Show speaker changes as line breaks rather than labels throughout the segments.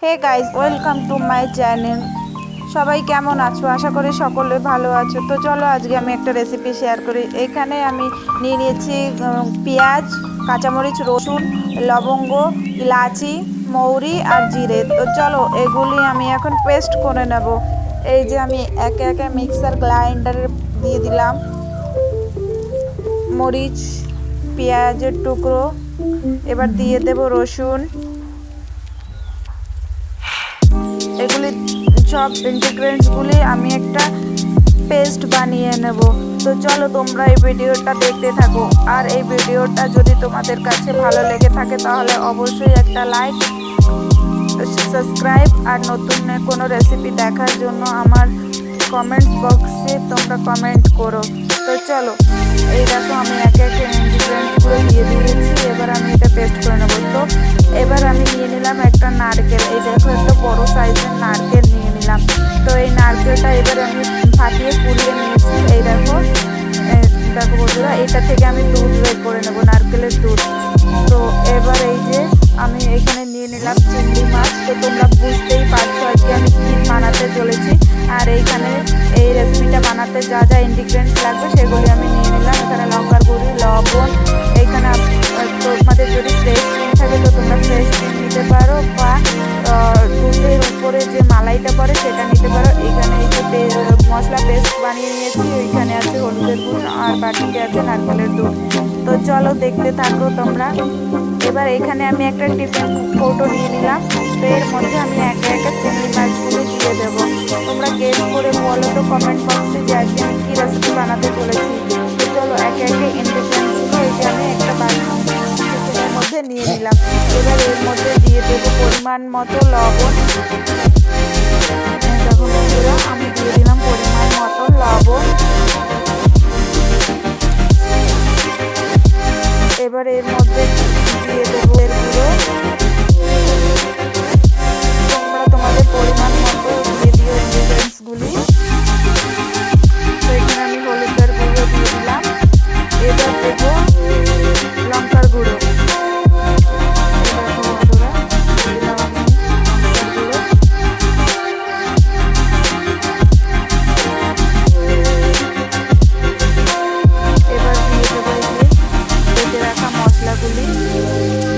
Hey guys, welcome to my channel. সবাই কেমন আছো? আশা করি সকলে ভালো আছো। তো চলো আজকে আমি একটা রেসিপি শেয়ার করি। এখানে আমি নিয়ে নিয়েছি পেঁয়াজ, কাঁচামরিচ, রসুন, লবঙ্গ, ইলাচি, মৌরি আর জিরে। তো চলো এগুলি আমি এখন পেস্ট করে নেব। এই যে আমি একে একে মিক্সার গ্রাইন্ডারে দিয়ে দিলাম মরিচ, পেঁয়াজের টুকরো। এবার দিয়ে দেব রসুন। এগুলি সব ইনগ্রিডিয়েন্টসগুলি আমি একটা পেস্ট বানিয়ে নেব। তো চলো তোমরা এই ভিডিওটা দেখতে থাকো। আর এই ভিডিওটা যদি তোমাদের কাছে ভালো লেগে থাকে তাহলে অবশ্যই একটা লাইক, সাবস্ক্রাইব আর নতুন কোনো রেসিপি দেখার জন্য আমার কমেন্ট বক্সে তোমরা কমেন্ট করো। তো চলো এই দেখো আমি একে একে ইনগ্রিডিয়েন্টসগুলো দিয়ে দিয়েছি। এবার আমি এটা পেস্ট করে নেবো। তো এবার আমি নিয়ে নিলাম একটা নারকেল। এই দেখো একটা বড় সাইজের নারকেল নিয়ে নিলাম। তো এই নারকেলটা এবার আমি ফাটিয়ে পুড়িয়ে নিয়েছি। এই দেখো দেখো বন্ধুরা, এটা থেকে আমি দুধ বের করে নেবো, নারকেলের দুধ। তো এবার এই যে আমি এখানে নিয়ে নিলাম চিংড়ি মাছ। তো তোমরা বুঝতেই পারছো আজকে আমি কী বানাতে চলেছি। আর এইখানে এই রেসিপিটা বানাতে যা যা ইনগ্রিডিয়েন্টস লাগবে সেগুলি আমি নিয়ে নিলাম। এখানে লঙ্কার গুঁড়ি, লবণ, এইখানে তোমাদের যদি ফ্রেশ ক্রিম থাকে তো তোমরা ফ্রেশ ক্রিম নিতে পারো, বা দুধের উপরে যে মালাইটা পড়ে সেটা নিতে পারো। এখানে এই যে মশলা পেস্ট বানিয়ে নিয়েছি, ওইখানে আছে হলুদের গুঁড়ো আর বাটিতে আছে নারকেলের দুধ। তো চলো দেখতে থাকো তোমরা। এবার এখানে আমি একটা টিফিন কৌটো নিয়ে নিলাম। তো এর মধ্যে আমি একে একে চিংড়ি মাছগুলো দিয়ে দেবো। তোমরা গেস করে বলো তো কমেন্ট বক্সে যে আজকে আমি কী রেসিপি বানাতে চলেছি। তো চলো একে একে ইনগ্রিডিয়েন্টসগুলো এই যে আমি একটা টিফিনের মধ্যে নিয়ে নিলাম। এবার এর মধ্যে দিয়ে দেবো পরিমাণ মতো লবণ। দেখো বন্ধুরা, আমি দিয়ে দিলাম পরিমাণ মতো লবণ। এবার এর মধ্যে দিয়ে দেবো এর গুঁড়ো। তোমরা তোমাদের পরিমাণ মতো দিয়ে দিও ইনগ্রিডিয়েন্টসগুলি। তো এখানে আমি হলুদের গুঁড়ো দিয়ে দিলাম। এবার দেবো লঙ্কার গুঁড়ো।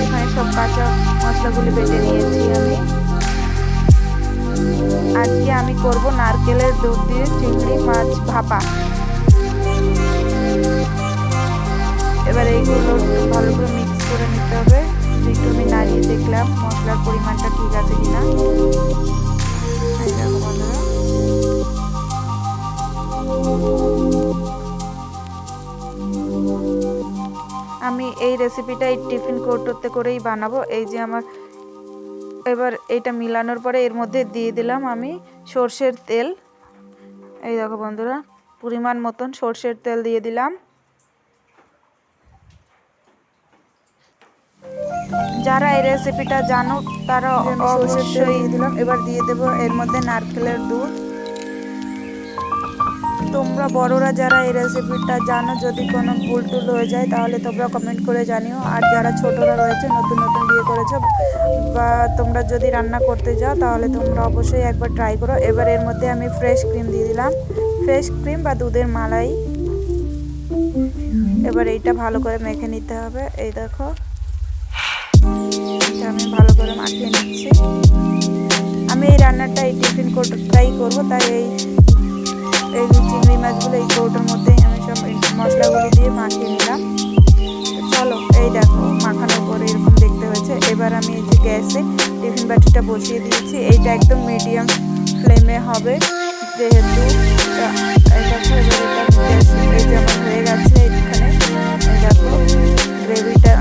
এখানে সব কাঁচা মশলাগুলি বেটে নিয়েছি আমি। আজকে আমি করব নারকেলের দুধ দিয়ে চিংড়ি মাছ ভাপা। এবার এইগুলো একটু ভালো করে মিক্স করে নিতে হবে। একটু আমি নাড়িয়ে দেখলাম মশলার পরিমাণটা ঠিক আছে কিনা। আমি এই রেসিপিটা এই টিফিন কৌটোতে করেই বানাবো। এই যে আমার এবার এটা মিলানোর পরে এর মধ্যে দিয়ে দিলাম আমি সর্ষের তেল। এই দেখো বন্ধুরা, পরিমাণ মতন সর্ষের তেল দিয়ে দিলাম। যারা এই রেসিপিটা জানো তারা অবশ্যই দিয়ে দিলাম। এবার দিয়ে দেবো এর মধ্যে নারকেলের দুধ। তোমরা বড়রা যারা এই রেসিপিটা জানো, যদি কোনো ভুল টুল হয়ে যায় তাহলে তোমরা কমেন্ট করে জানিও। আর যারা ছোটরা রয়েছে, নতুন নতুন বিয়ে করেছো বা তোমরা যদি রান্না করতে যাও তাহলে তোমরা অবশ্যই একবার ট্রাই করো। এবার এর মধ্যে আমি ফ্রেশ ক্রিম দিয়ে দিলাম, ফ্রেশ ক্রিম বা দুধের মালাই। এবার এইটা ভালো করে মেখে নিতে হবে। এই দেখো এটা আমি ভালো করে মাখিয়ে নিচ্ছি। আমি এই রান্নাটা এই টিফিন কৌটোটাই করবো, তাই এই চিংড়ি মাছগুলো এই কৌটোর মধ্যেই আমি সব মশলাগুলো দিয়ে মাখিয়ে নিলাম। চলো এই দেখো মাখানোর পরে এরকম দেখতে হয়েছে। এবার আমি এই যে গ্যাসে টিফিন বাটিটা বসিয়ে দিয়েছি। এইটা একদম মিডিয়াম ফ্লেমে হবে, যেহেতু এই দেখো এবার এটা গ্যাস এই যে আমার হয়ে গেছে। এখানে এই দেখো গ্রেভিটা